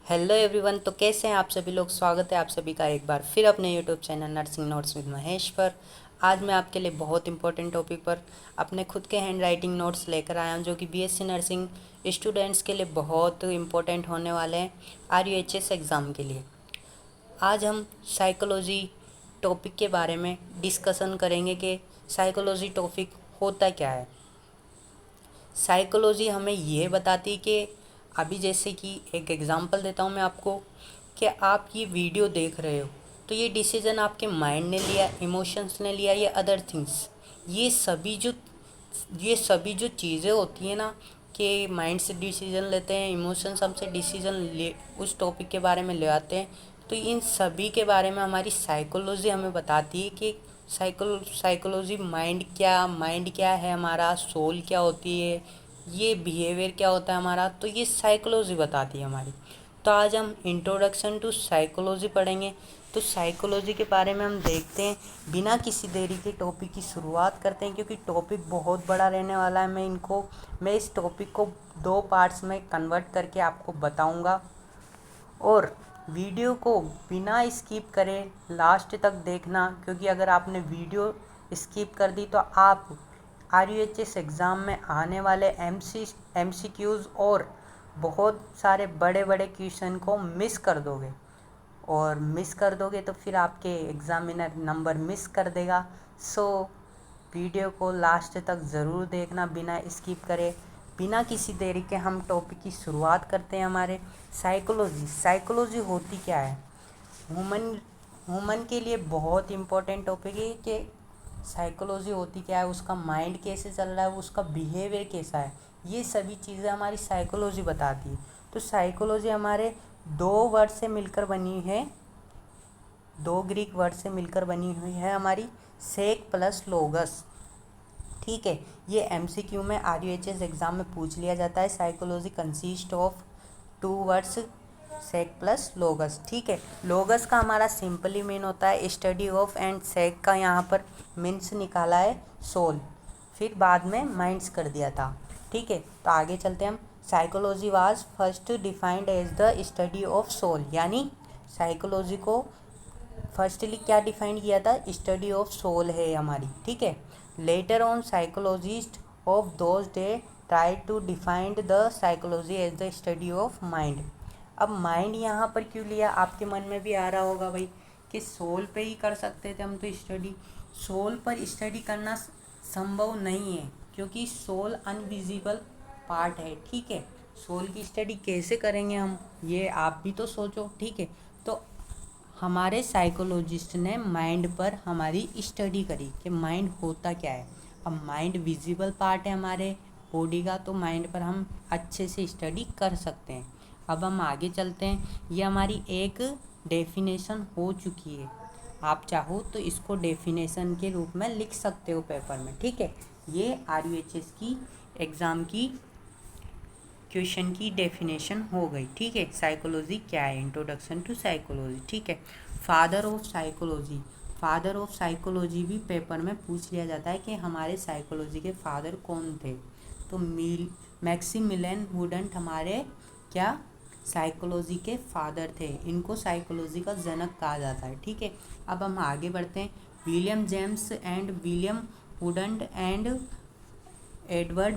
Hello everyone. तो कैसे हैं आप सभी लोग। स्वागत है आप सभी का एक बार फिर अपने YouTube channel nursing notes with Mahesh पर। आज मैं आपके लिए बहुत इंपॉर्टेंट टॉपिक पर अपने खुद के हैंड राइटिंग नोट्स लेकर आया हूं, जो कि बीएससी नर्सिंग स्टूडेंट्स के लिए बहुत इंपॉर्टेंट होने वाले हैं आरयूएचएस एग्ज़ाम के लिए। आज हम साइकोलॉजी टॉपिक के बारे में डिस्कशन करेंगे कि साइकोलॉजी टॉपिक होता क्या है। साइकोलॉजी हमें ये बताती है कि अभी जैसे कि एक एग्ज़ाम्पल देता हूँ मैं आपको, कि आप ये वीडियो देख रहे हो तो ये डिसीज़न आपके माइंड ने लिया, इमोशंस ने लिया या अदर थिंग्स। ये सभी जो ये सभी जो चीज़ें होती हैं ना, कि माइंड से डिसीज़न लेते हैं, इमोशंस हमसे डिसीज़न ले उस टॉपिक के बारे में ले आते हैं। तो इन सभी के बारे में हमारी साइकोलॉजी हमें बताती है कि साइकोलॉजी माइंड क्या है, हमारा सोल क्या होती है, ये बिहेवियर क्या होता है हमारा, तो ये साइकोलॉजी बताती है हमारी। तो आज हम इंट्रोडक्शन टू साइकोलॉजी पढ़ेंगे। तो साइकोलॉजी के बारे में हम देखते हैं, बिना किसी देरी के टॉपिक की शुरुआत करते हैं, क्योंकि टॉपिक बहुत बड़ा रहने वाला है। मैं इस टॉपिक को 2 पार्ट्स में कन्वर्ट करके आपको बताऊंगा, और वीडियो को बिना स्किप करे लास्ट तक देखना, क्योंकि अगर आपने वीडियो स्किप कर दी तो आप आरयूएचएस एग्ज़ाम में आने वाले एमसीक्यूज़ और बहुत सारे बड़े बड़े क्वेश्चन को मिस कर दोगे, और मिस कर दोगे तो फिर आपके एग्ज़ामिनर नंबर मिस कर देगा। सो वीडियो को लास्ट तक ज़रूर देखना बिना स्किप करे। बिना किसी देरी के हम टॉपिक की शुरुआत करते हैं। हमारे साइकोलॉजी होती क्या है। ह्यूमन के लिए बहुत इम्पोर्टेंट टॉपिक है कि साइकोलॉजी होती क्या है, उसका माइंड कैसे चल रहा है, उसका बिहेवियर कैसा है, ये सभी चीज़ें हमारी साइकोलॉजी बताती है। तो साइकोलॉजी हमारे 2 वर्ड से मिलकर बनी है, 2 ग्रीक वर्ड से मिलकर बनी हुई है हमारी, सेक प्लस लोगस। ठीक है, ये एमसीक्यू में आरयूएचएस एग्ज़ाम में पूछ लिया जाता है। Psychology consist of 2 words, psyche plus logos. ठीक है, लोगस का हमारा सिंपली मीन होता है स्टडी ऑफ, एंड सेक का यहाँ पर मीन्स निकाला है सोल, फिर बाद में माइंड्स कर दिया था। ठीक है, तो आगे चलते हैं हम। Psychology was first defined as the study of soul, यानी साइकोलॉजी को फर्स्टली क्या डिफाइन किया था, स्टडी ऑफ सोल है हमारी। ठीक है, later on psychologist of those day try to defined the psychology as the study of mind. अब माइंड यहाँ पर क्यों लिया, आपके मन में भी आ रहा होगा भाई कि सोल पे ही कर सकते थे हम तो स्टडी। सोल पर स्टडी करना संभव नहीं है, क्योंकि सोल अनविजिबल पार्ट है। ठीक है, सोल की स्टडी कैसे करेंगे हम, ये आप भी तो सोचो। ठीक है, तो हमारे साइकोलॉजिस्ट ने माइंड पर हमारी स्टडी करी कि माइंड होता क्या है। अब माइंड विजिबल पार्ट है हमारे बॉडी का, तो माइंड पर हम अच्छे से स्टडी कर सकते हैं। अब हम आगे चलते हैं। ये हमारी एक डेफिनेशन हो चुकी है, आप चाहो तो इसको डेफिनेशन के रूप में लिख सकते हो पेपर में। ठीक है, ये आरयूएचएस की एग्ज़ाम की क्वेश्चन की डेफिनेशन हो गई। ठीक है, साइकोलॉजी क्या है, इंट्रोडक्शन टू साइकोलॉजी। ठीक है, फादर ऑफ साइकोलॉजी भी पेपर में पूछ लिया जाता है कि हमारे साइकोलॉजी के फादर कौन थे। तो मैक्सिमिलियन वुडंट हमारे क्या साइकोलॉजी के फादर थे, इनको साइकोलॉजी का जनक कहा जाता है। ठीक है, अब हम आगे बढ़ते हैं। William James and William Wundt and Edward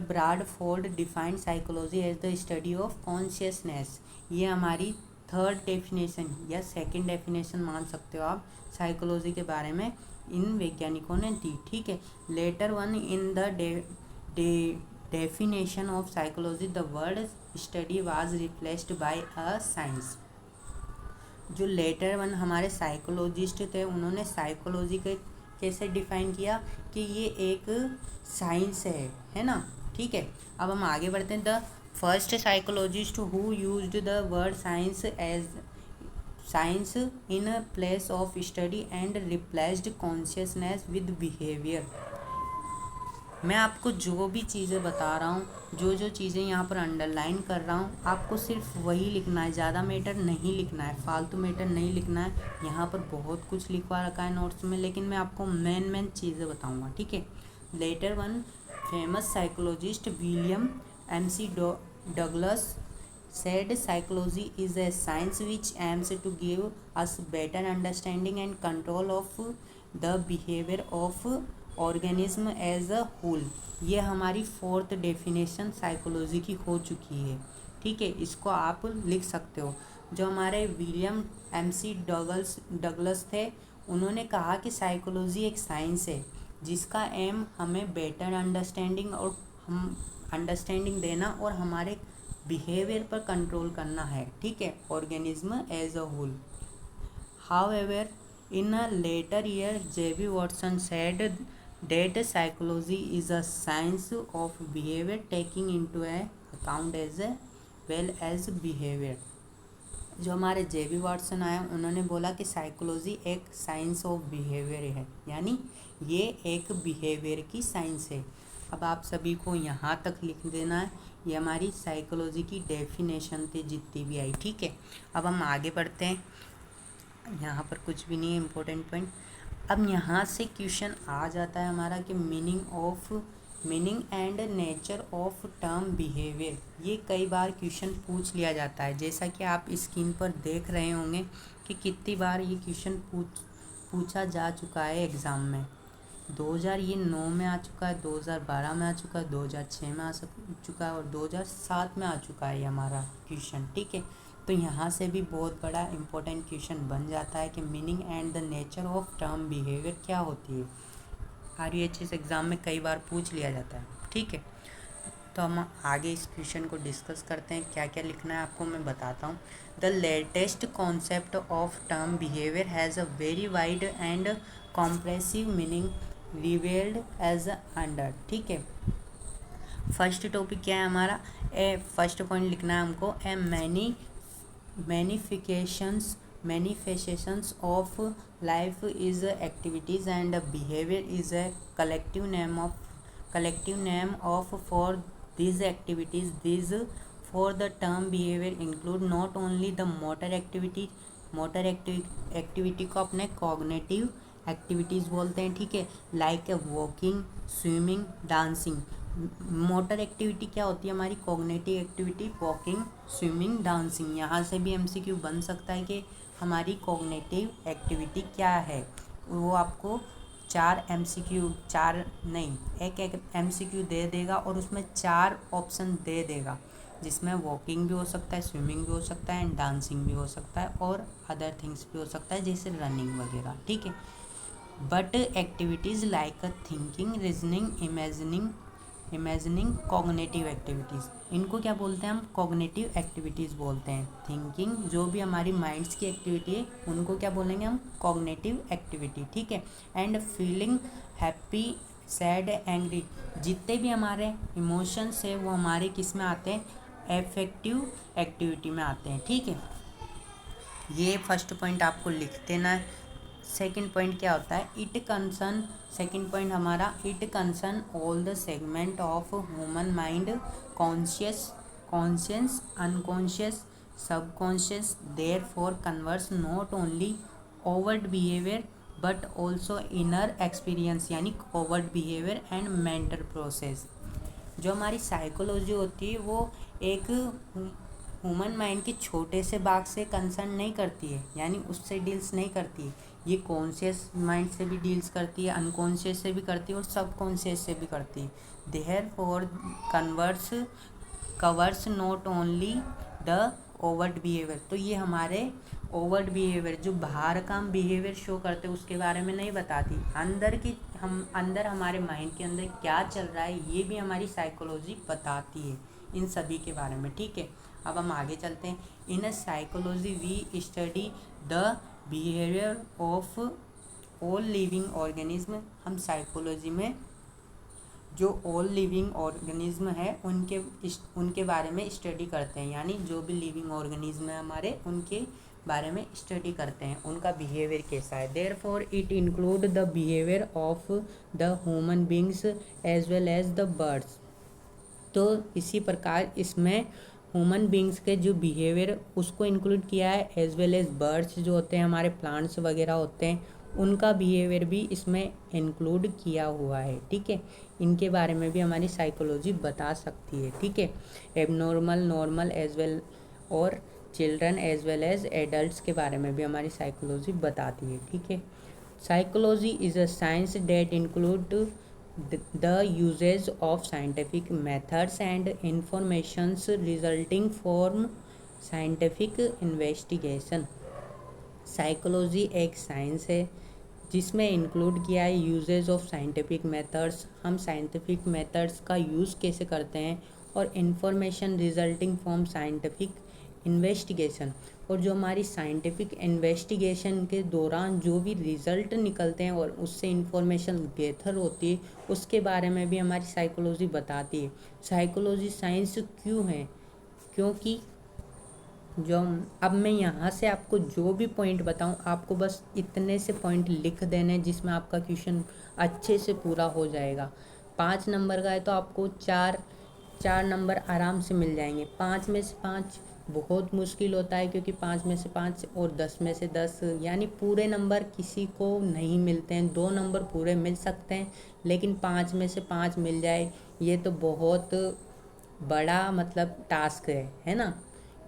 Bradford defined psychology as the study of consciousness. ये हमारी 3rd डेफिनेशन या 2nd डेफिनेशन मान सकते हो आप, साइकोलॉजी के बारे में इन वैज्ञानिकों ने दी। ठीक है, later one in the definition of psychology the word study was replaced by a science. जो लेटर वन हमारे साइकोलॉजिस्ट थे, उन्होंने साइकोलॉजी के कैसे डिफाइन किया कि ये एक साइंस है ना। ठीक है, अब हम आगे बढ़ते हैं। The first psychologist who used the word science in place of study and replaced consciousness with behaviour. मैं आपको जो भी चीज़ें बता रहा हूँ, जो चीज़ें यहाँ पर अंडरलाइन कर रहा हूँ, आपको सिर्फ वही लिखना है, ज़्यादा मैटर नहीं लिखना है, फालतू मैटर नहीं लिखना है। यहाँ पर बहुत कुछ लिखवा रखा है नोट्स में, लेकिन मैं आपको मेन चीज़ें बताऊँगा। ठीक है, later one famous psychologist William MC Douglas said psychology is a science which aims to give us better understanding and control of the behavior of organism as a whole। ये हमारी फोर्थ डेफिनेशन साइकोलॉजी की हो चुकी है। ठीक है, इसको आप लिख सकते हो। जो हमारे विलियम एमसी डगलस थे, उन्होंने कहा कि साइकोलॉजी एक साइंस है जिसका एम हमें बेटर अंडरस्टैंडिंग और हम अंडरस्टैंडिंग देना और हमारे बिहेवियर पर कंट्रोल करना है। ठीक है, organism as a whole. However in a later year JB Watson said that psychology is a science of behaviour taking into account as well as behaviour. जो हमारे जेबी वॉटसन आए, उन्होंने बोला कि साइकोलॉजी एक साइंस ऑफ बिहेवियर है, यानी ये एक बिहेवियर की साइंस है। अब आप सभी को यहाँ तक लिख देना है। ये हमारी साइकोलॉजी की डेफिनेशन थी जितनी भी आई। ठीक है, अब हम आगे बढ़ते हैं। यहाँ पर कुछ भी नहीं है इम्पोर्टेंट पॉइंट। अब यहाँ से क्वेश्चन आ जाता है हमारा कि meaning and nature of term behaviour. ये कई बार क्वेश्चन पूछ लिया जाता है, जैसा कि आप स्क्रीन पर देख रहे होंगे कि कितनी बार ये क्वेश्चन पूछा जा चुका है एग्ज़ाम में। 2009 में आ चुका है, 2012 में आ चुका है, 2006 में आ चुका है और 2007 में आ चुका है ये हमारा क्वेश्चन। ठीक है, तो यहाँ से भी बहुत बड़ा इम्पोर्टेंट क्वेश्चन बन जाता है कि meaning and the nature of term behaviour क्या होती है। RUHS एग्ज़ाम में कई बार पूछ लिया जाता है। ठीक है, तो हम आगे इस क्वेश्चन को डिस्कस करते हैं। क्या क्या लिखना है आपको मैं बताता हूँ। The latest concept of term behaviour has a very wide and comprehensive meaning revealed as under. ठीक है, फर्स्ट टॉपिक क्या है हमारा, फर्स्ट पॉइंट लिखना है हमको, ए manifestations of life is activities and behavior is a collective name of for these activities. These for the term behavior include not only the motor activity को अपने cognitive एक्टिविटीज़ बोलते हैं। ठीक है, like walking, swimming, dancing. Motor activity क्या होती है हमारी, cognitive activity, walking, swimming, dancing. यहाँ से भी MCQ बन सकता है कि हमारी कॉग्निटिव एक्टिविटी क्या है। वो आपको एक MCQ दे देगा और उसमें 4 ऑप्शन दे देगा, जिसमें वॉकिंग भी हो सकता है, स्विमिंग भी हो सकता है, डांसिंग भी हो सकता है और अदर थिंग्स भी हो सकता है जैसे रनिंग वगैरह। ठीक है, but activities like thinking, reasoning, imagining cognitive activities, इनको क्या बोलते हैं हम, कॉग्निटिव एक्टिविटीज़ बोलते हैं। थिंकिंग, जो भी हमारी माइंड्स की एक्टिविटी है, उनको क्या बोलेंगे हम, कॉग्निटिव एक्टिविटी। ठीक है, and feeling happy, sad, angry, जितने भी हमारे इमोशंस है वो हमारे किस में आते हैं, एफेक्टिव एक्टिविटी में आते हैं। ठीक है, ये फर्स्ट पॉइंट आपको लिख देना है। सेकंड पॉइंट क्या होता है, सेकंड पॉइंट हमारा, it concern all the segment of human mind, conscious, unconscious, subconscious, therefore converse not only overt behaviour but also inner experience, यानी overt behaviour and mental process. जो हमारी साइकोलॉजी होती है वो एक ह्यूमन माइंड के छोटे से भाग से कंसर्न नहीं करती है, यानी उससे डील्स नहीं करती है। ये कॉन्शियस माइंड से भी डील्स करती है, अनकॉन्शियस से भी करती है और सबकॉन्शियस से भी करती है। Therefore covers not only the overt behaviour, तो ये हमारे ओवर्ट बिहेवियर जो बाहर का हम बिहेवियर शो करते हैं उसके बारे में नहीं बताती, अंदर हमारे माइंड के अंदर क्या चल रहा है ये भी हमारी साइकोलॉजी बताती है, इन सभी के बारे में। ठीक है, अब हम आगे चलते हैं। In psychology we study the behaviour of all living organism, हम साइकोलॉजी में जो ऑल लिविंग ऑर्गेनिज्म है उनके बारे में स्टडी करते हैं, यानी जो भी लिविंग ऑर्गेनिज्म है हमारे उनके बारे में स्टडी करते हैं, उनका बिहेवियर कैसा है। Therefore it include the behaviour of the human beings as well as the birds, तो इसी प्रकार इसमें ह्यूमन बींग्स के जो बिहेवियर उसको इंक्लूड किया है, एज वेल एज बर्ड्स जो होते हैं हमारे प्लांट्स वगैरह होते हैं उनका बिहेवियर भी इसमें इंक्लूड किया हुआ है, ठीक है। इनके बारे में भी हमारी साइकोलॉजी बता सकती है, ठीक है। एबनॉर्मल, नॉर्मल एज वेल और children as well as adults के बारे में भी हमारी साइकोलॉजी बताती है, ठीक है। Psychology is a science that include the uses of scientific methods and informations resulting from scientific investigation। Psychology एक साइंस है जिसमें इंक्लूड किया है यूजेस ऑफ साइंटिफिक मेथड्स, हम साइंटिफिक मेथड्स का यूज़ कैसे करते हैं, और information resulting from scientific investigation, और जो हमारी साइंटिफिक इन्वेस्टिगेशन के दौरान जो भी रिज़ल्ट निकलते हैं और उससे इंफॉर्मेशन गैथर होती है उसके बारे में भी हमारी साइकोलॉजी बताती है। साइकोलॉजी साइंस क्यों है, क्योंकि जो अब मैं यहाँ से आपको जो भी पॉइंट बताऊँ आपको बस इतने से पॉइंट लिख देने जिसमें आपका क्वेश्चन अच्छे से पूरा हो जाएगा। 5 नंबर का है तो आपको चार नंबर आराम से मिल जाएंगे। 5 में से 5 बहुत मुश्किल होता है, क्योंकि 5 में से 5 और 10 में से 10 यानी पूरे नंबर किसी को नहीं मिलते हैं। 2 नंबर पूरे मिल सकते हैं, लेकिन 5 में से 5 मिल जाए ये तो बहुत बड़ा मतलब टास्क है ना।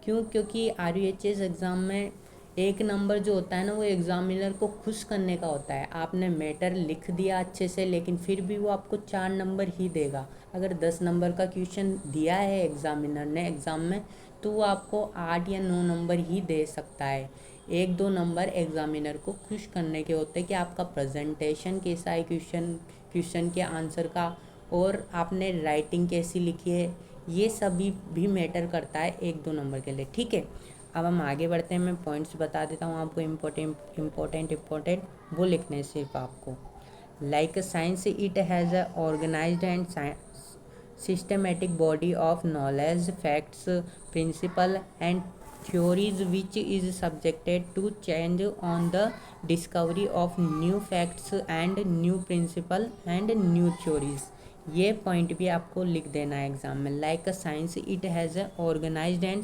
क्यों? क्योंकि RUHS एग्ज़ाम में एक नंबर जो होता है ना वो एग्ज़ामिनर को खुश करने का होता है। आपने मैटर लिख दिया अच्छे से, लेकिन फिर भी वो आपको 4 नंबर ही देगा। अगर 10 नंबर का क्वेश्चन दिया है एग्ज़ामिनर ने एग्ज़ाम में तो वो आपको 8 या 9 नंबर ही दे सकता है। 1-2 नंबर एग्ज़ामिनर को खुश करने के होते हैं कि आपका प्रेजेंटेशन कैसा है क्वेश्चन के आंसर का, और आपने राइटिंग कैसी लिखी है, ये सभी भी मैटर करता है 1-2 नंबर के लिए, ठीक है। अब हम आगे बढ़ते हैं, मैं पॉइंट्स बता देता हूँ आपको इम्पोर्टेंट वो लिखने सिर्फ आपको। Like science it has a organised and systematic body of knowledge, facts, principle and theories which is subjected to change on the discovery of new facts and new principle and new theories। ये point भी आपको लिख देना है exam में। Like a science it has a organised and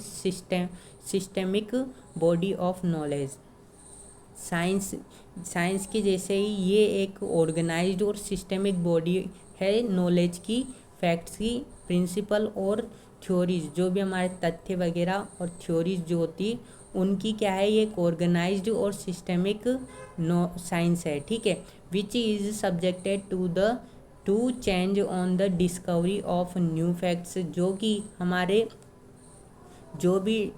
systemic body of knowledge. Science के जैसे ही ये एक ऑर्गेनाइज्ड और सिस्टमिक बॉडी है नॉलेज की, फैक्ट्स की, प्रिंसिपल और थ्योरीज, जो भी हमारे तथ्य वगैरह और थ्योरीज जो होती है उनकी क्या है, ये एक ऑर्गेनाइज्ड और सिस्टमिक साइंस है, ठीक है। Which is subjected to change on the discovery of new facts, जो कि हमारे जो भी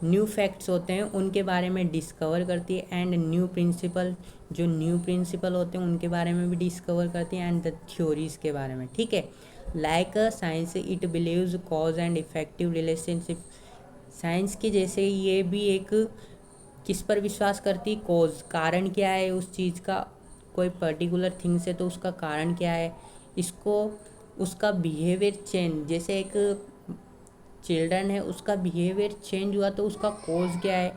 न्यू फैक्ट्स होते हैं उनके बारे में डिस्कवर करती है, एंड न्यू प्रिंसिपल, जो न्यू प्रिंसिपल होते हैं उनके बारे में भी डिस्कवर करती है, एंड द थ्योरीज के बारे में, ठीक है। Like science it beliefs cause and effective relationship. Science के जैसे ये भी एक किस पर विश्वास करती, कॉज, कारण क्या है उस चीज़ का, कोई पर्टिकुलर थिंग से तो उसका कारण क्या है, इसको उसका बिहेवियर चेंज, जैसे एक चिल्ड्रन है उसका बिहेवियर चेंज हुआ तो उसका कॉज क्या है,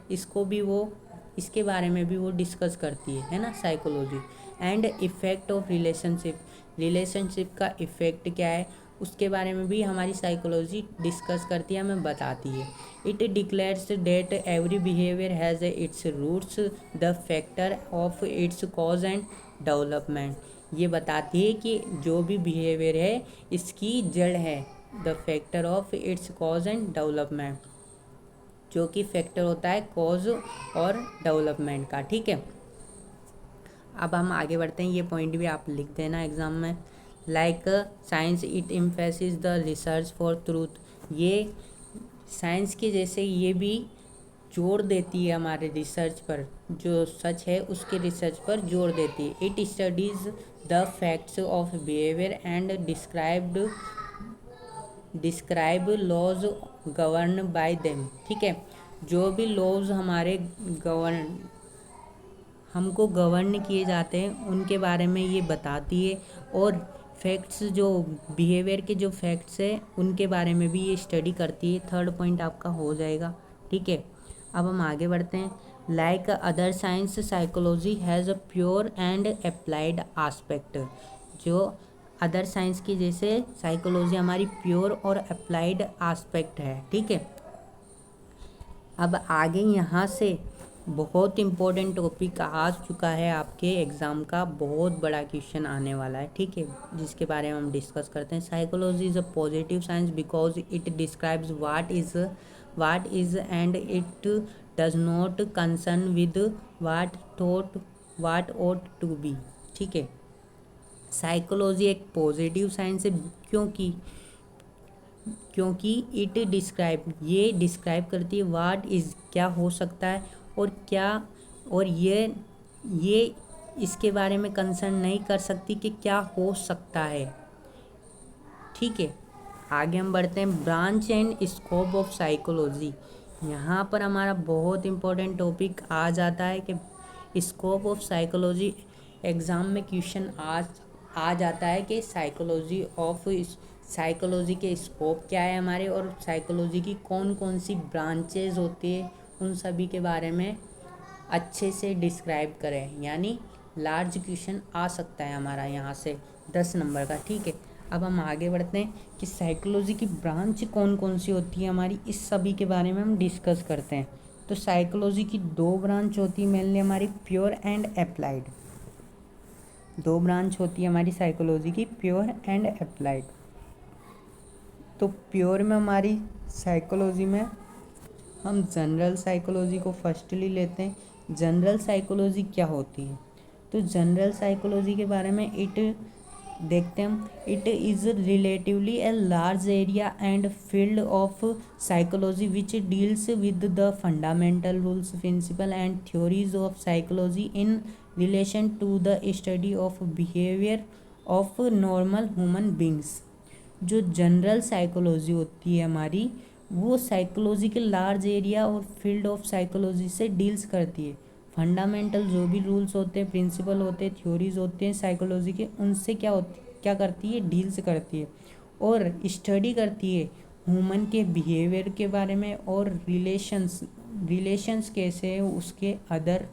इसके बारे में भी वो डिस्कस करती है ना psychology. And effect of relationship का इफ़ेक्ट क्या है उसके बारे में भी हमारी साइकोलॉजी डिस्कस करती है, हमें बताती है। It declares that every behaviour has its roots, the factor of its cause and development. ये बताती है कि जो भी बिहेवियर है इसकी जड़ है, the factor of its cause and development, जो कि फैक्टर होता है कॉज और डेवलपमेंट का, ठीक है। अब हम आगे बढ़ते हैं, ये पॉइंट भी आप लिख देना एग्जाम में। Like science it emphasis the research for truth. ये साइंस के जैसे ये भी जोर देती है हमारे रिसर्च पर, जो सच है उसके रिसर्च पर जोर देती है। It studies the facts of behaviour and describe laws govern by them, ठीक है। जो भी लॉज हमारे हमको गवर्न किए जाते हैं उनके बारे में ये बताती है, और फैक्ट्स जो बिहेवियर के जो फैक्ट्स हैं उनके बारे में भी ये स्टडी करती है। 3rd पॉइंट आपका हो जाएगा, ठीक है। अब हम आगे बढ़ते हैं। Like other science psychology has a pure and applied aspect. जो अदर साइंस की जैसे साइकोलॉजी हमारी प्योर और अप्लाइड आस्पेक्ट है, ठीक है। अब आगे यहाँ से बहुत इम्पोर्टेंट टॉपिक आ चुका है आपके एग्ज़ाम का, बहुत बड़ा क्वेश्चन आने वाला है, ठीक है, जिसके बारे में हम डिस्कस करते हैं। Psychology is a positive science because it describes what is and it does not concern with what ought to be, ठीक है। साइकोलॉजी एक पॉजिटिव साइंस है क्योंकि ये डिस्क्राइब करती है व्हाट इज़, क्या हो सकता है, और ये इसके बारे में कंसर्न नहीं कर सकती कि क्या हो सकता है, ठीक है। आगे हम बढ़ते हैं, branch and scope of psychology. यहाँ पर हमारा बहुत इम्पोर्टेंट टॉपिक आ जाता है कि स्कोप ऑफ साइकोलॉजी। एग्ज़ाम में क्वेश्चन आ जाता है कि साइकोलॉजी के स्कोप क्या है हमारे, और साइकोलॉजी की कौन कौन सी ब्रांचेज होती है, उन सभी के बारे में अच्छे से डिस्क्राइब करें। यानी लार्ज क्वेश्चन आ सकता है हमारा यहाँ से 10 नंबर का, ठीक है। अब हम आगे बढ़ते हैं कि साइकोलॉजी की ब्रांच कौन कौन सी होती है हमारी, इस सभी के बारे में हम डिस्कस करते हैं। तो साइकोलॉजी की 2 ब्रांच होती है मेनली हमारी, प्योर एंड अप्लाइड। 2 ब्रांच होती है हमारी साइकोलॉजी की, प्योर एंड अप्लाइड। तो प्योर में हमारी साइकोलॉजी में हम जनरल साइकोलॉजी को फर्स्टली लेते हैं। जनरल साइकोलॉजी क्या होती है, तो जनरल साइकोलॉजी के बारे में देखते हैं हम। It is relatively a large area and field of psychology which deals with the fundamental rules, principle and theories of psychology in relation to the study of behaviour of normal human beings. जो general psychology होती है हमारी, वो psychology के large area और field of psychology से deals करती है। फंडामेंटल जो भी रूल्स होते हैं, प्रिंसिपल होते हैं, थ्योरीज होते हैं साइकोलॉजी के, उनसे क्या करती है, डील्स करती है, और स्टडी करती है ह्यूमन के बिहेवियर के बारे में, और रिलेशंस कैसे है उसके अदर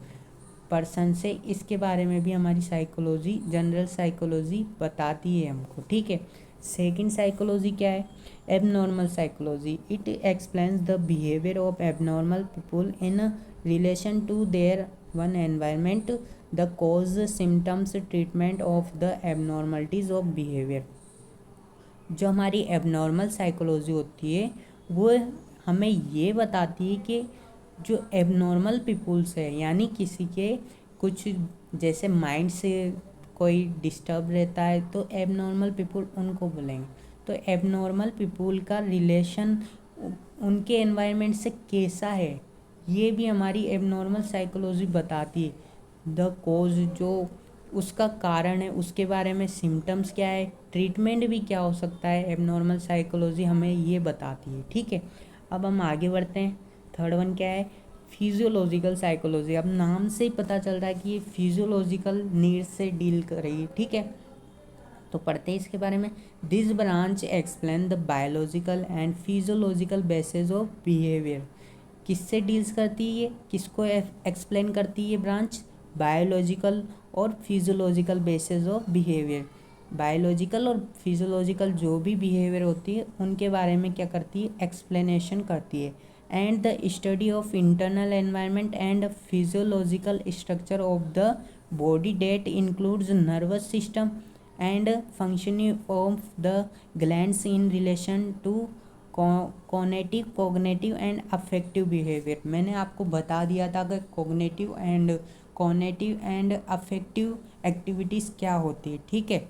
पर्सन से, इसके बारे में भी हमारी साइकोलॉजी, जनरल साइकोलॉजी बताती है हमको, ठीक है। सेकंड साइकोलॉजी क्या है, abnormal psychology. It explains the behaviour of abnormal people in relation to their own environment, the cause, symptoms, treatment of the abnormalities of behaviour. जो हमारी एबनॉर्मल साइकोलॉजी होती है वो हमें ये बताती है कि जो एबनॉर्मल पीपुल्स है, यानी किसी के कुछ जैसे माइंड से कोई डिस्टर्ब रहता है, तो एबनॉर्मल पीपुल उनको बोलेंगे। तो एबनॉर्मल पीपुल का रिलेशन उनके एनवायरनमेंट से कैसा है, ये भी हमारी एबनॉर्मल साइकोलॉजी बताती है। द कॉज, जो उसका कारण है उसके बारे में, सिम्टम्स क्या है, ट्रीटमेंट भी क्या हो सकता है, एबनॉर्मल साइकोलॉजी हमें ये बताती है, ठीक है। अब हम आगे बढ़ते हैं। थर्ड वन क्या है, फिजियोलॉजिकल साइकोलॉजी। अब नाम से ही पता चल रहा है कि ये फिजियोलॉजिकल नीड्स से डील कर रही है, ठीक है। तो पढ़ते हैं इसके बारे में। This branch explain the biological and physiological basis of behaviour. किससे डील्स करती है ये, किसको एक्सप्लेन करती है ये ब्रांच, बायोलॉजिकल और physiological basis of behaviour. Biological और फिजियोलॉजिकल जो भी बिहेवियर होती है उनके बारे में क्या करती है, एक्सप्लेनेशन करती है। And the study of internal environment and physiological structure of the body that includes nervous system and functioning of the glands in relation to cognitive and affective behaviour. मैंने आपको बता दिया था कि कॉग्निटिव एंड अफेक्टिव एक्टिविटीज़ क्या होती है, ठीक है।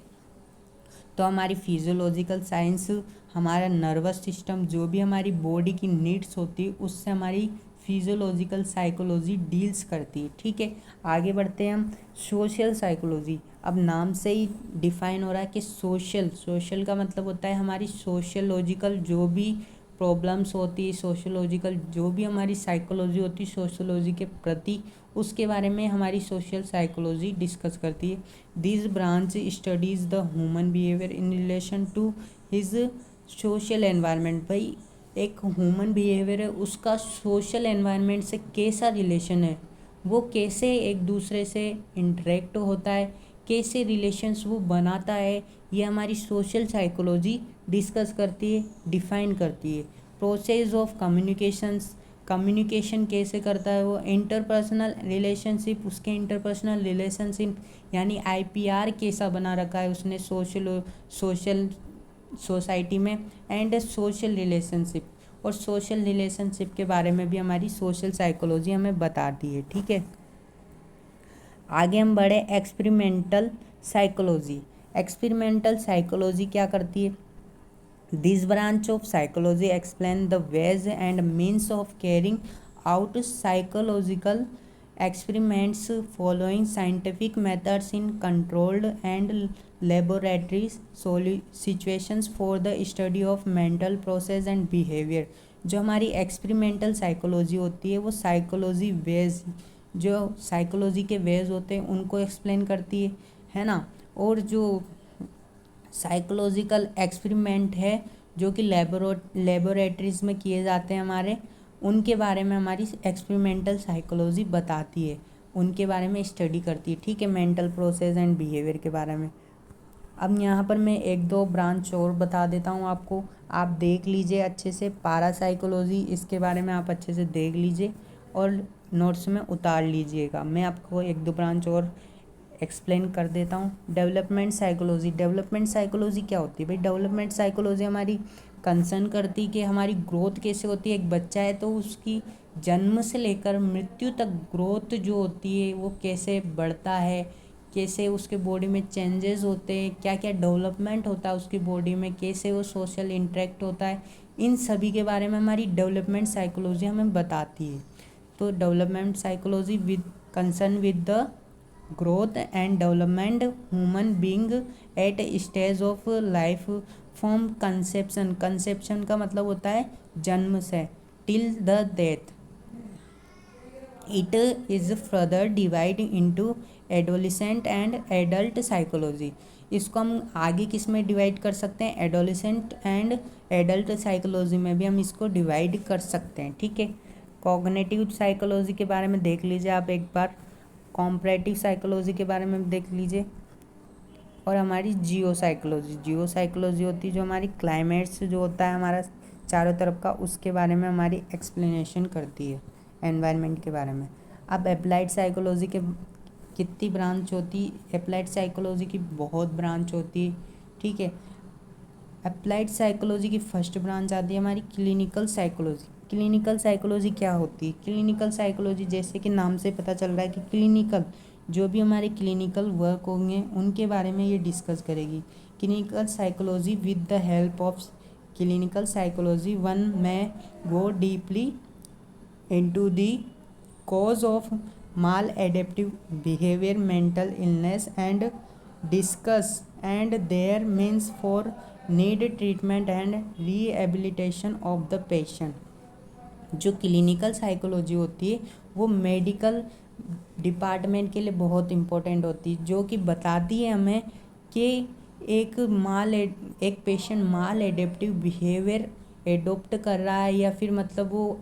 तो हमारी फिजियोलॉजिकल साइंस हमारा नर्वस सिस्टम, जो भी हमारी बॉडी की नीड्स होती है उससे हमारी फिजियोलॉजिकल साइकोलॉजी डील्स करती है, ठीक है। आगे बढ़ते हैं हम। Social psychology. अब नाम से ही डिफाइन हो रहा है कि सोशल का मतलब होता है हमारी सोशियोलॉजिकल जो भी प्रॉब्लम्स होती है, सोशियोलॉजिकल जो भी हमारी साइकोलॉजी होती है सोशियोलॉजी के प्रति, उसके बारे में हमारी सोशल साइकोलॉजी डिस्कस करती है। This branch studies the human behaviour in relation to his social environment. भाई एक ह्यूमन बिहेवियर है, उसका सोशल एनवायरनमेंट से कैसा रिलेशन है, वो कैसे एक दूसरे से इंटरेक्ट होता है, कैसे रिलेशंस वो बनाता है, ये हमारी सोशल साइकोलॉजी डिस्कस करती है, डिफाइन करती है। प्रोसेस ऑफ कम्युनिकेशंस, कम्युनिकेशन कैसे करता है वो, इंटरपर्सनल रिलेशनशिप, उसके इंटरपर्सनल रिलेशनशिप यानी आईपीआर कैसा बना रखा है उसने सोशल सोसाइटी में, एंड सोशल रिलेशनशिप, और सोशल रिलेशनशिप के बारे में भी हमारी सोशल साइकोलॉजी हमें बताती है। ठीक है, आगे हम बढ़े एक्सपेरिमेंटल साइकोलॉजी। एक्सपेरिमेंटल साइकोलॉजी क्या करती है? This branch of psychology explain the ways and means of carrying out psychological experiments following scientific methods in controlled and laboratory situations for the study of mental process and behavior। जो हमारी experimental psychology होती है वो psychology veg, जो psychology के veg होते हैं उनको एक्सप्लेन करती है ना। और जो साइकोलॉजिकल एक्सपेरिमेंट है जो कि लेबोरेटरीज में किए जाते हैं हमारे, उनके बारे में हमारी एक्सपेरिमेंटल साइकोलॉजी बताती है, उनके बारे में स्टडी करती है। ठीक है, मेंटल प्रोसेस एंड बिहेवियर के बारे में। अब यहाँ पर मैं एक दो ब्रांच और बता देता हूँ आपको, आप देख लीजिए अच्छे से। पारासाइकोलॉजी, इसके बारे में आप अच्छे से देख लीजिए और नोट्स में उतार लीजिएगा। मैं आपको एक दो ब्रांच और एक्सप्लेन कर देता हूँ। Development psychology. डेवलपमेंट साइकोलॉजी क्या होती है भाई? डेवलपमेंट साइकोलॉजी हमारी कंसर्न करती कि हमारी ग्रोथ कैसे होती है। एक बच्चा है तो उसकी जन्म से लेकर मृत्यु तक ग्रोथ जो होती है वो कैसे बढ़ता है, कैसे उसके बॉडी में चेंजेस होते हैं, क्या क्या डेवलपमेंट होता है उसकी बॉडी में, कैसे वो सोशल इंटरेक्ट होता है, इन सभी के बारे में हमारी डेवलपमेंट साइकोलॉजी हमें बताती है। तो development psychology with concern with the growth and development human being at stage of life from conception. Conception का मतलब होता है जन्म से till the death. It is further divide into adolescent and adult psychology. इसको हम आगे किस में डिवाइड कर सकते हैं? एडोलिसेंट एंड एडल्ट साइकोलॉजी में भी हम इसको डिवाइड कर सकते हैं। ठीक है, कॉग्निटिव साइकोलॉजी के बारे में देख लीजिए आप एक बार, कॉम्परेटिव साइकोलॉजी के बारे में देख लीजिए, और हमारी जियो साइकोलॉजी। जियो साइकोलॉजी होती है जो हमारी क्लाइमेट्स जो होता है हमारा चारों तरफ का, उसके बारे में हमारी एक्सप्लेनेशन करती है, एनवायरनमेंट के बारे में। अब अप्लाइड साइकोलॉजी के कितनी ब्रांच होती? अप्लाइड साइकोलॉजी की बहुत ब्रांच होती है। ठीक है, अप्लाइड साइकोलॉजी की फर्स्ट ब्रांच आती है हमारी क्लिनिकल साइकोलॉजी। क्लिनिकल साइकोलॉजी क्या होती है? क्लिनिकल साइकोलॉजी जैसे कि नाम से पता चल रहा है कि क्लिनिकल, जो भी हमारे क्लिनिकल वर्क होंगे उनके बारे में ये डिस्कस करेगी। Clinical psychology with the help of clinical psychology one में go deeply into the cause of maladaptive behaviour, mental illness and discuss and their means for need treatment and rehabilitation of the patient. जो clinical psychology होती है वो medical department के लिए बहुत important होती है, जो कि बताती है हमें कि एक पेशेंट माल एडेप्टिव बिहेवियर एडोप्ट कर रहा है या फिर मतलब वो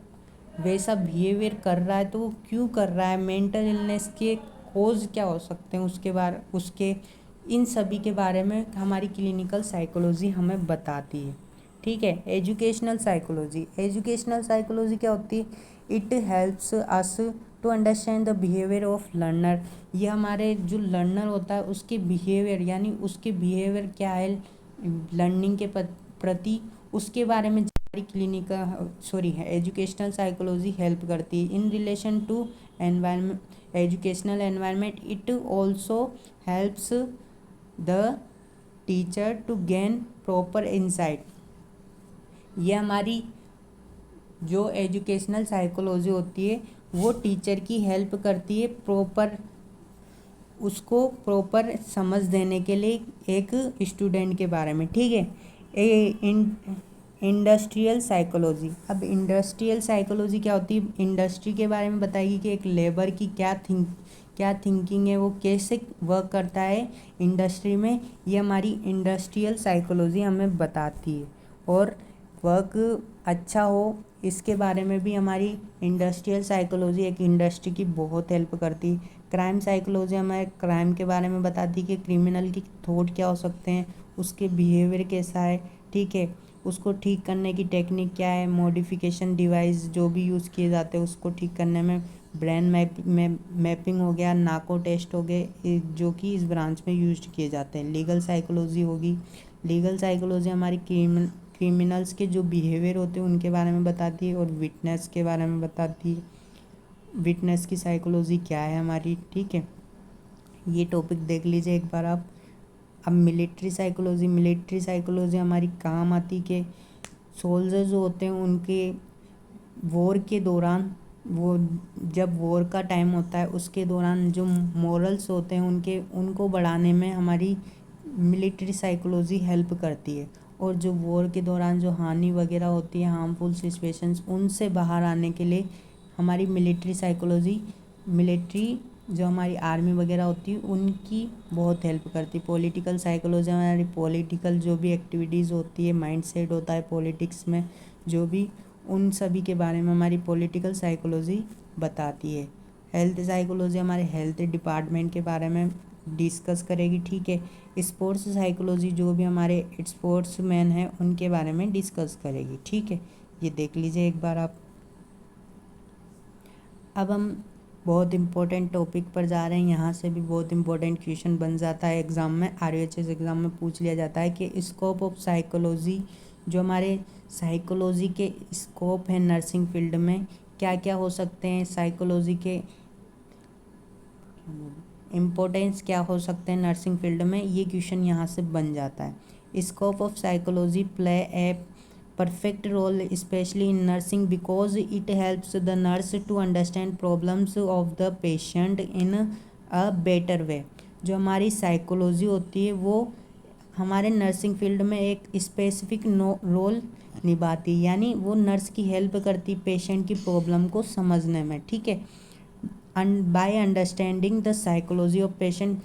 वैसा बिहेवियर कर रहा है तो वो क्यों कर रहा है, मेंटल इलनेस के कोज क्या हो सकते हैं उसके इन सभी के बारे में हमारी क्लिनिकल साइकोलॉजी हमें बताती है। ठीक है, एजुकेशनल साइकोलॉजी। एजुकेशनल साइकोलॉजी क्या होती है? It helps us to understand the behaviour of learner. ये हमारे जो लर्नर होता है उसके बिहेवियर, यानी उसके बिहेवियर क्या है लर्निंग के प्रति, उसके बारे में हमारी एजुकेशनल साइकोलॉजी हेल्प करती है। In relation to environment, educational environment, it also helps the teacher to gain proper insight. ये हमारी जो एजुकेशनल साइकोलॉजी होती है वो टीचर की हेल्प करती है उसको प्रॉपर समझ देने के लिए एक स्टूडेंट के बारे में। ठीक है, इंडस्ट्रियल साइकोलॉजी। अब इंडस्ट्रियल साइकोलॉजी क्या होती है? इंडस्ट्री के बारे में बताएगी कि एक लेबर की क्या थिंकिंग है, वो कैसे वर्क करता है इंडस्ट्री में, ये हमारी इंडस्ट्रियल साइकोलॉजी हमें बताती है। और वर्क अच्छा हो इसके बारे में भी हमारी इंडस्ट्रियल साइकोलॉजी एक इंडस्ट्री की बहुत हेल्प करती है। क्राइम साइकोलॉजी हमें क्राइम के बारे में बताती है कि क्रिमिनल की थॉट क्या हो सकते हैं, उसके बिहेवियर कैसा है। ठीक है, उसको ठीक करने की टेक्निक क्या है, मॉडिफिकेशन डिवाइस जो भी यूज़ किए जाते हैं उसको ठीक करने में, ब्रेन मैपिंग हो गया, नाको टेस्ट हो गए जो कि इस ब्रांच में यूज किए जाते हैं। लीगल साइकोलॉजी होगी, लीगल साइकोलॉजी हमारी क्रिमिनल्स के जो बिहेवियर होते हैं उनके बारे में बताती है और विटनेस के बारे में बताती है, विटनेस की साइकोलॉजी क्या है हमारी, ठीक है। ये टॉपिक देख लीजिए एक बार आप। अब मिलिट्री साइकोलॉजी हमारी काम आती कि सोल्जर जो होते हैं उनके वॉर के दौरान, वो जब वॉर का टाइम होता है उसके दौरान जो मोरल्स होते हैं उनको बढ़ाने में हमारी मिलिट्री साइकोलॉजी हेल्प करती है। और जो वॉर के दौरान जो हानि वगैरह होती है, हार्मफुल सिचुएशंस, उनसे बाहर आने के लिए हमारी मिलिट्री जो हमारी आर्मी वगैरह होती है उनकी बहुत हेल्प करती है। पॉलिटिकल साइकोलॉजी हमारी पॉलिटिकल जो भी एक्टिविटीज़ होती है, माइंडसेट होता है पॉलिटिक्स में जो भी, उन सभी के बारे में हमारी पॉलिटिकल साइकोलॉजी बताती है। हेल्थ साइकोलॉजी हमारे हेल्थ डिपार्टमेंट के बारे में डिस्कस करेगी, ठीक है। स्पोर्ट्स साइकोलॉजी जो भी हमारे स्पोर्ट्स मैन हैं उनके बारे में डिस्कस करेगी, ठीक है। ये देख लीजिए एक बार आप। अब हम बहुत इम्पोर्टेंट टॉपिक पर जा रहे हैं। यहाँ से भी बहुत इम्पोर्टेंट क्वेश्चन बन जाता है एग्ज़ाम में, RHS एग्ज़ाम में पूछ लिया जाता है कि स्कोप ऑफ साइकोलॉजी, जो हमारे साइकोलॉजी के स्कोप है नर्सिंग फील्ड में, क्या क्या हो सकते हैं, साइकोलॉजी के इम्पोर्टेंस क्या हो सकते हैं नर्सिंग फील्ड में, ये क्वेश्चन यहाँ से बन जाता है। Scope of psychology play A perfect role especially in nursing because it helps the nurse to understand problems of the patient in a better way। जो हमारी साइकोलॉजी होती है वो हमारे नर्सिंग फील्ड में एक स्पेसिफिक रोल निभाती है, यानी वो नर्स की हेल्प करती पेशेंट की प्रॉब्लम को समझने में, ठीक है। By understanding the psychology of patient,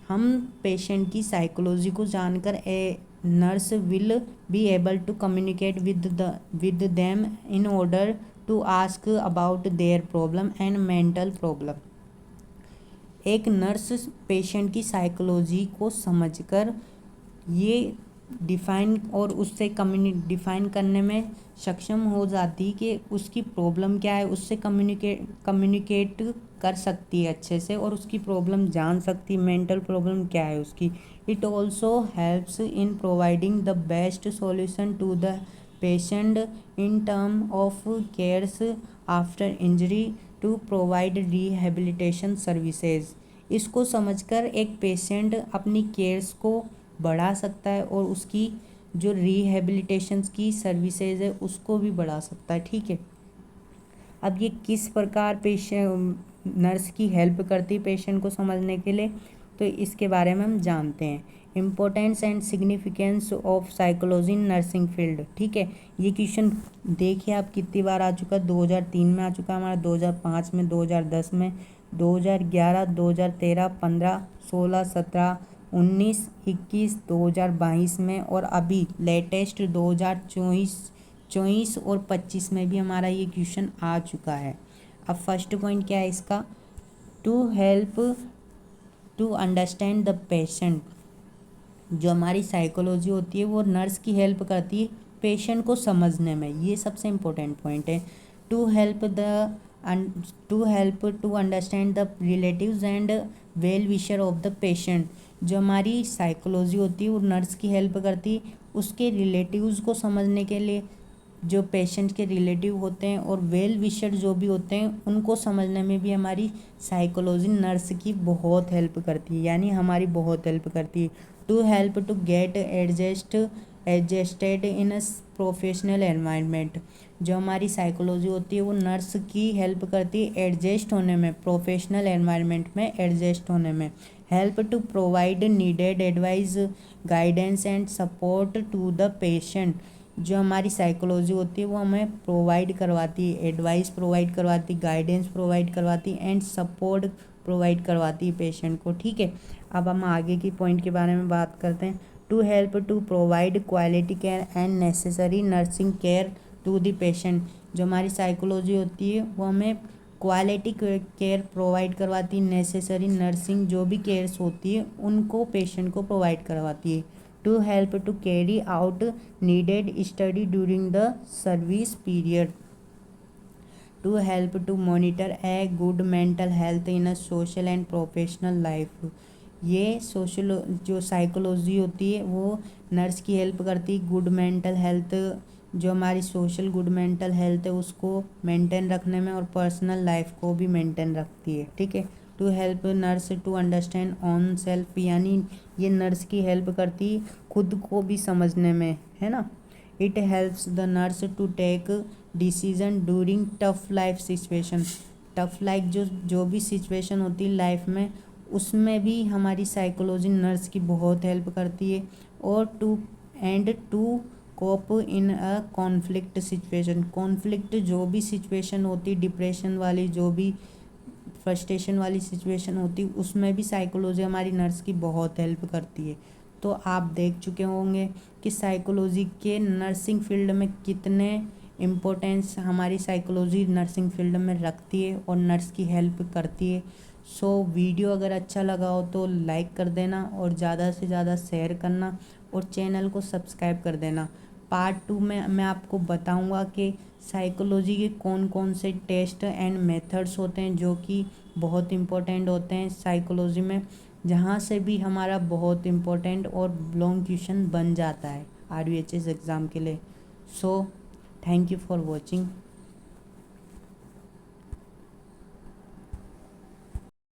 हम पेशेंट की साइकोलॉजी को जानकर a nurse will be able to communicate with them in order to ask about their problem and mental problem. एक नर्स पेशेंट की साइकोलॉजी को समझकर ये डिफ़ाइन और उससे डिफ़ाइन करने में सक्षम हो जाती कि उसकी प्रॉब्लम क्या है, उससे कम्युनिकेट कर सकती है अच्छे से और उसकी प्रॉब्लम जान सकती, मेंटल प्रॉब्लम क्या है उसकी। It also helps in providing the best solution to the patient in term of cares after injury to provide rehabilitation services. इसको समझकर एक पेशेंट अपनी केयर्स को बढ़ा सकता है और उसकी जो रिहेबिलिटेशन की सर्विसेज है उसको भी बढ़ा सकता है, ठीक है। अब ये किस प्रकार पेशेंट नर्स की हेल्प करती है पेशेंट को समझने के लिए, तो इसके बारे में हम जानते हैं। Importance and significance of psychology in nursing field, ठीक है। ये क्वेश्चन देखिए आप कितनी बार आ चुका है, 2003 में आ चुका है हमारा, 2005 में, 2010 में, 2011, 2013, 15, 16, 17, 19, 21, 2022 में और अभी लेटेस्ट 2024 और 25 में भी हमारा ये क्वेश्चन आ चुका है। अब फर्स्ट पॉइंट क्या है इसका, to help to understand the patient. जो हमारी साइकोलॉजी होती है वो नर्स की हेल्प करती है पेशेंट को समझने में, ये सबसे इम्पोर्टेंट पॉइंट है। To help to understand the relatives and well wisher of the patient. जो हमारी साइकोलॉजी होती है वो नर्स की हेल्प करती है उसके रिलेटिव्स को समझने के लिए, जो पेशेंट के रिलेटिव होते हैं और वेल विशर जो भी होते हैं उनको समझने में भी हमारी साइकोलॉजी नर्स की बहुत हेल्प करती है, यानी हमारी बहुत हेल्प करती है। To help to get adjusted in a professional environment. जो हमारी साइकोलॉजी होती है वो नर्स की हेल्प करती है एडजस्ट होने में, प्रोफेशनल एनवायरनमेंट में एडजस्ट होने में। Help to provide needed advice, guidance and support to the patient. जो हमारी साइकोलॉजी होती है वो हमें प्रोवाइड करवाती है, एडवाइस प्रोवाइड करवाती, गाइडेंस प्रोवाइड करवाती एंड सपोर्ट प्रोवाइड करवाती है पेशेंट को, ठीक है। अब हम आगे की पॉइंट के बारे में बात करते हैं। To help to provide quality care and necessary nursing care to the patient. जो हमारी साइकोलॉजी होती है वो हमें क्वालिटी केयर प्रोवाइड करवाती है, नेसेसरी नर्सिंग जो भी केयर्स होती है उनको पेशेंट को प्रोवाइड करवाती है। to help to carry out needed study during the service period, to help to monitor a good mental health in a social and professional life। ये सोशल जो साइकोलॉजी होती है वो नर्स की हेल्प करती है गुड मेंटल हेल्थ, जो हमारी सोशल गुड मेंटल हेल्थ है उसको मेंटेन रखने में, और पर्सनल लाइफ को भी मेंटेन रखती है। ठीक है। To help nurse to understand on self, यानी ये नर्स की हेल्प करती खुद को भी समझने में, है ना। It helps the nurse to take decision during tough life situation. Tough life जो भी सिचुएशन होती है लाइफ में, उसमें भी हमारी साइकोलॉजी नर्स की बहुत हेल्प करती है। और to cope in a conflict situation. Conflict जो भी सिचुएशन होती, डिप्रेशन वाली, जो भी फ्रस्ट्रेशन वाली सिचुएशन होती, उसमें भी साइकोलॉजी हमारी नर्स की बहुत हेल्प करती है। तो आप देख चुके होंगे कि साइकोलॉजी के नर्सिंग फील्ड में कितने इम्पोर्टेंस हमारी साइकोलॉजी नर्सिंग फील्ड में रखती है और नर्स की हेल्प करती है। सो वीडियो अगर अच्छा लगा हो तो लाइक कर देना और ज़्यादा से ज़्यादा शेयर करना और चैनल को सब्सक्राइब कर देना। पार्ट 2 में मैं आपको बताऊंगा कि साइकोलॉजी के कौन कौन से टेस्ट एंड मेथड्स होते हैं जो कि बहुत इम्पोर्टेंट होते हैं साइकोलॉजी में, जहाँ से भी हमारा बहुत इम्पोर्टेंट और लॉन्ग क्वेश्चन बन जाता है RVHS एग्ज़ाम के लिए। So thank you for watching.